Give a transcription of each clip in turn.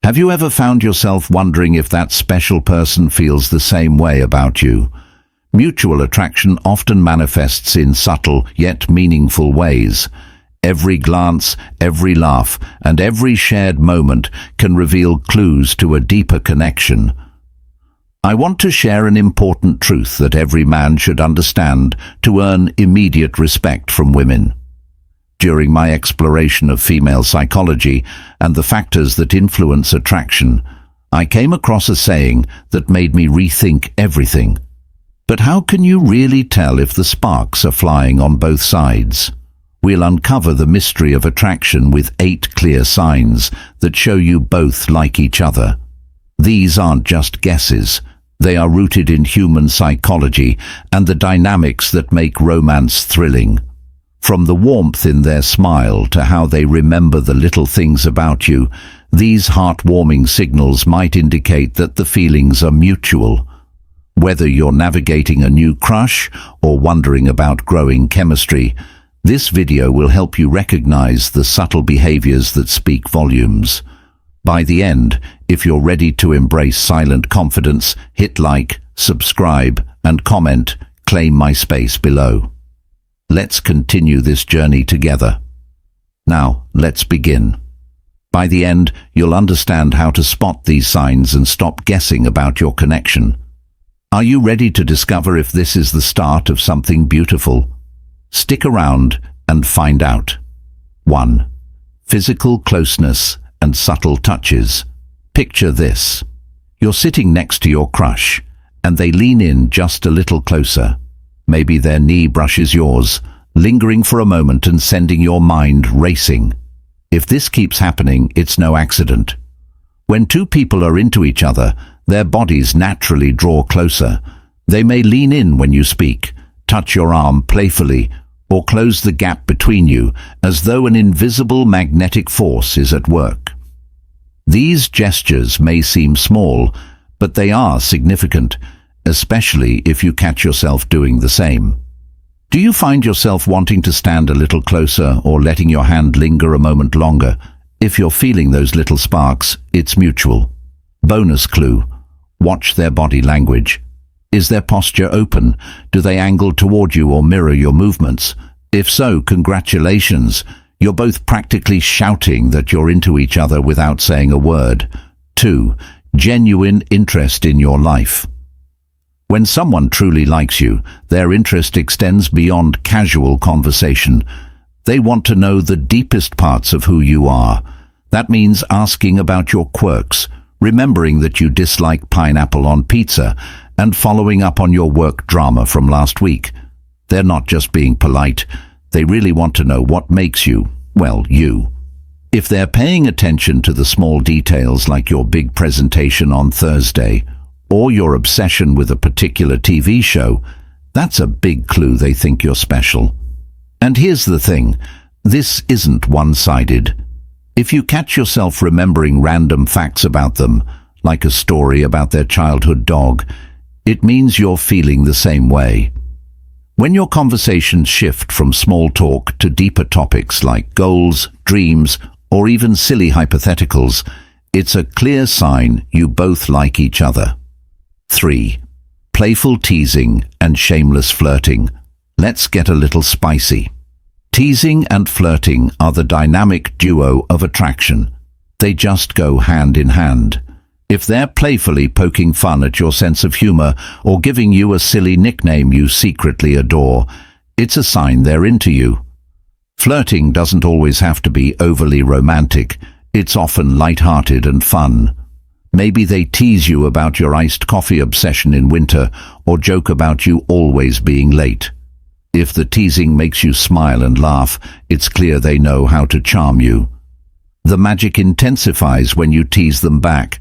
Have you ever found yourself wondering if that special person feels the same way about you? Mutual attraction often manifests in subtle yet meaningful ways. Every glance, every laugh, and every shared moment can reveal clues to a deeper connection. I want to share an important truth that every man should understand to earn immediate respect from women. During my exploration of female psychology and the factors that influence attraction, I came across a saying that made me rethink everything. But how can you really tell if the sparks are flying on both sides? We'll uncover the mystery of attraction with 8 clear signs that show you both like each other. These aren't just guesses. They are rooted in human psychology and the dynamics that make romance thrilling. From the warmth in their smile to how they remember the little things about you, these heartwarming signals might indicate that the feelings are mutual. Whether you're navigating a new crush or wondering about growing chemistry, this video will help you recognize the subtle behaviors that speak volumes. By the end, if you're ready to embrace silent confidence, hit like, subscribe, and comment, claim my space below. Let's continue this journey together. Now, let's begin. By the end, you'll understand how to spot these signs and stop guessing about your connection. Are you ready to discover if this is the start of something beautiful? Stick around and find out. 1. Physical closeness and subtle touches. Picture this. You're sitting next to your crush, and they lean in just a little closer. Maybe their knee brushes yours, lingering for a moment and sending your mind racing. If this keeps happening, it's no accident. When two people are into each other, their bodies naturally draw closer. They may lean in when you speak, touch your arm playfully, or close the gap between you as though an invisible magnetic force is at work. These gestures may seem small, but they are significant, especially if you catch yourself doing the same. Do you find yourself wanting to stand a little closer or letting your hand linger a moment longer? If you're feeling those little sparks, it's mutual. Bonus clue: watch their body language. Is their posture open? Do they angle toward you or mirror your movements? If so, congratulations. You're both practically shouting that you're into each other without saying a word. 2. Genuine interest in your life. When someone truly likes you, their interest extends beyond casual conversation. They want to know the deepest parts of who you are. That means asking about your quirks, remembering that you dislike pineapple on pizza, and following up on your work drama from last week. They're not just being polite. They really want to know what makes you, well, you. If they're paying attention to the small details like your big presentation on Thursday, or your obsession with a particular TV show, that's a big clue they think you're special. And here's the thing, this isn't one-sided. If you catch yourself remembering random facts about them, like a story about their childhood dog, it means you're feeling the same way. When your conversations shift from small talk to deeper topics like goals, dreams, or even silly hypotheticals, it's a clear sign you both like each other. 3. Playful teasing and shameless flirting. Let's get a little spicy. Teasing and flirting are the dynamic duo of attraction. They just go hand in hand. If they're playfully poking fun at your sense of humor or giving you a silly nickname you secretly adore, it's a sign they're into you. Flirting doesn't always have to be overly romantic. It's often light-hearted and fun. Maybe they tease you about your iced coffee obsession in winter or joke about you always being late. If the teasing makes you smile and laugh, it's clear they know how to charm you. The magic intensifies when you tease them back.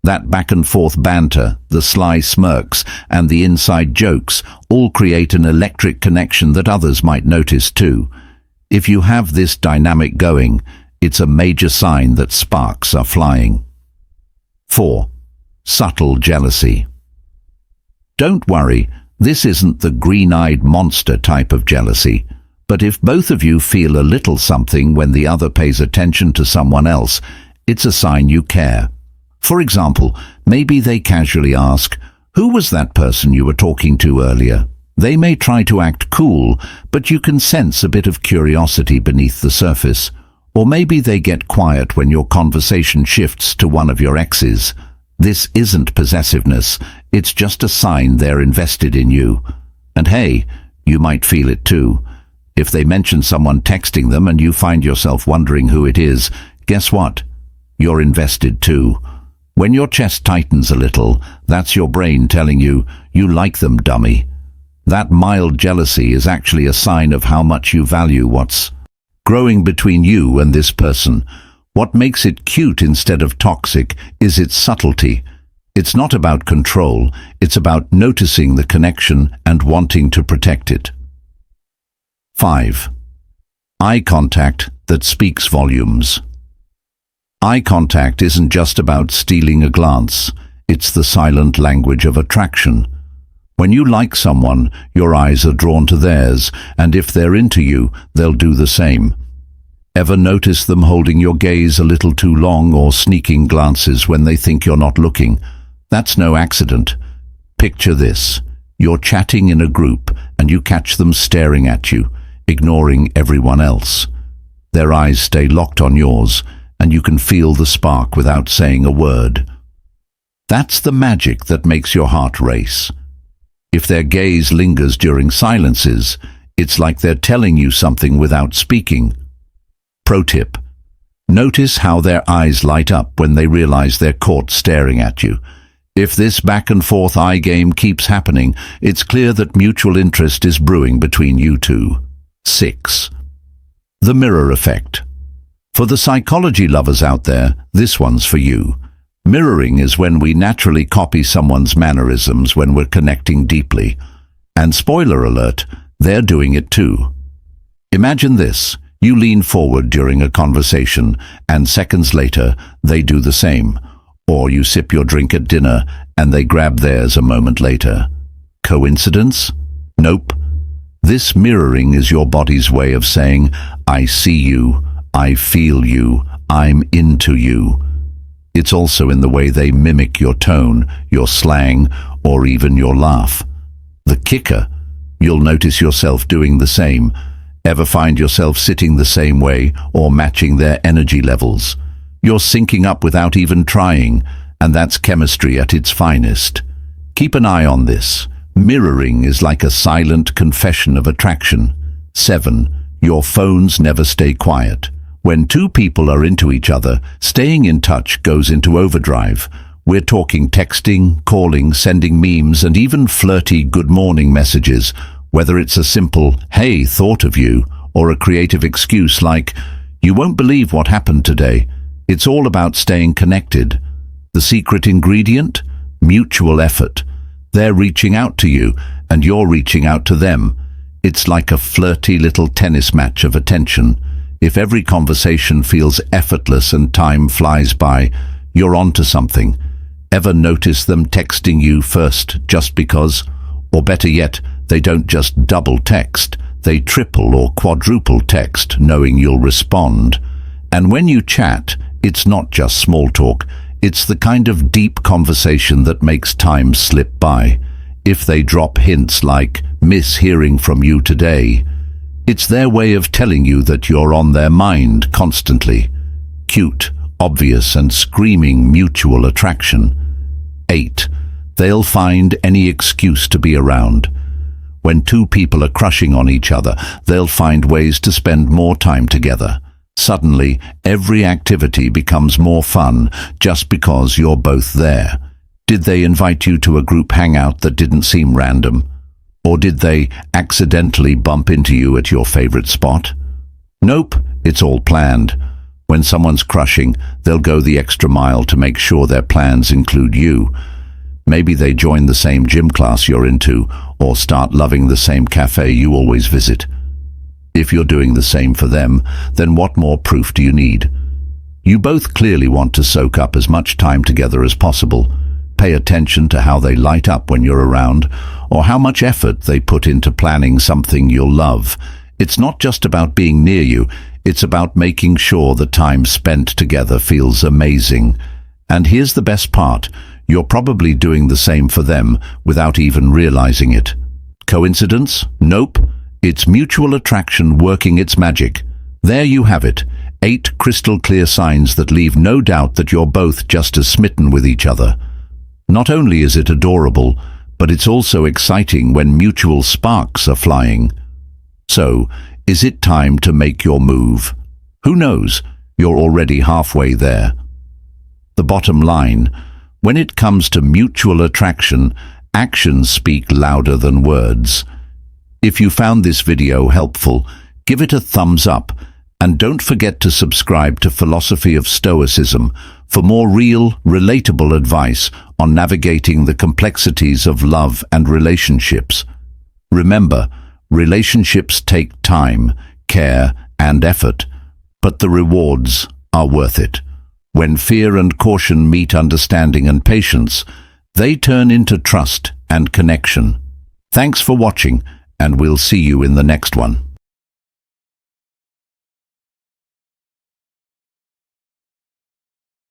That back-and-forth banter, the sly smirks, and the inside jokes all create an electric connection that others might notice too. If you have this dynamic going, it's a major sign that sparks are flying. 4. Subtle jealousy. Don't worry, this isn't the green-eyed monster type of jealousy, but if both of you feel a little something when the other pays attention to someone else, it's a sign you care. For example, maybe they casually ask, "Who was that person you were talking to earlier?" They may try to act cool, but you can sense a bit of curiosity beneath the surface. Or maybe they get quiet when your conversation shifts to one of your exes. This isn't possessiveness, it's just a sign they're invested in you. And hey, you might feel it too. If they mention someone texting them and you find yourself wondering who it is, guess what? You're invested too. When your chest tightens a little, that's your brain telling you, you like them, dummy. That mild jealousy is actually a sign of how much you value what's growing between you and this person. What makes it cute instead of toxic is its subtlety. It's not about control, it's about noticing the connection and wanting to protect it. 5. Eye contact that speaks volumes. Eye contact isn't just about stealing a glance, it's the silent language of attraction. When you like someone, your eyes are drawn to theirs, and if they're into you, they'll do the same. Ever notice them holding your gaze a little too long or sneaking glances when they think you're not looking? That's no accident. Picture this. You're chatting in a group and you catch them staring at you, ignoring everyone else. Their eyes stay locked on yours, and you can feel the spark without saying a word. That's the magic that makes your heart race. If their gaze lingers during silences, it's like they're telling you something without speaking. Pro tip: notice how their eyes light up when they realize they're caught staring at you. If this back and forth eye game keeps happening, it's clear that mutual interest is brewing between you two. 6. The mirror effect. For the psychology lovers out there, this one's for you. Mirroring is when we naturally copy someone's mannerisms when we're connecting deeply. And spoiler alert, they're doing it too. Imagine this. You lean forward during a conversation, and seconds later, they do the same. Or you sip your drink at dinner, and they grab theirs a moment later. Coincidence? Nope. This mirroring is your body's way of saying, I see you, I feel you, I'm into you. It's also in the way they mimic your tone, your slang, or even your laugh. The kicker, you'll notice yourself doing the same. Ever find yourself sitting the same way or matching their energy levels? You're syncing up without even trying, and that's chemistry at its finest. Keep an eye on this. Mirroring is like a silent confession of attraction. 7. Your phones never stay quiet. When two people are into each other, staying in touch goes into overdrive. We're talking texting, calling, sending memes, and even flirty good morning messages. Whether it's a simple, hey, thought of you, or a creative excuse like, you won't believe what happened today. It's all about staying connected. The secret ingredient? Mutual effort. They're reaching out to you, and you're reaching out to them. It's like a flirty little tennis match of attention. If every conversation feels effortless and time flies by, you're onto something. Ever notice them texting you first just because? Or better yet, they don't just double text, they triple or quadruple text, knowing you'll respond. And when you chat, it's not just small talk, it's the kind of deep conversation that makes time slip by. If they drop hints like, miss hearing from you today, it's their way of telling you that you're on their mind constantly. Cute, obvious, and screaming mutual attraction. 8. They'll find any excuse to be around. When two people are crushing on each other, they'll find ways to spend more time together. Suddenly, every activity becomes more fun just because you're both there. Did they invite you to a group hangout that didn't seem random? Or did they accidentally bump into you at your favorite spot? Nope, it's all planned. When someone's crushing, they'll go the extra mile to make sure their plans include you. Maybe they join the same gym class you're into, or start loving the same cafe you always visit. If you're doing the same for them, then what more proof do you need? You both clearly want to soak up as much time together as possible. Pay attention to how they light up when you're around, or how much effort they put into planning something you'll love. It's not just about being near you, it's about making sure the time spent together feels amazing. And here's the best part. You're probably doing the same for them without even realizing it. Coincidence? Nope. It's mutual attraction working its magic. There you have it. 8 crystal clear signs that leave no doubt that you're both just as smitten with each other. Not only is it adorable, but it's also exciting when mutual sparks are flying. So, is it time to make your move? Who knows? You're already halfway there. The bottom line, when it comes to mutual attraction, actions speak louder than words. If you found this video helpful, give it a thumbs up, and don't forget to subscribe to Philosophy of Stoicism for more real, relatable advice on navigating the complexities of love and relationships. Remember, relationships take time, care, and effort, but the rewards are worth it. When fear and caution meet understanding and patience, they turn into trust and connection. Thanks for watching, and we'll see you in the next one.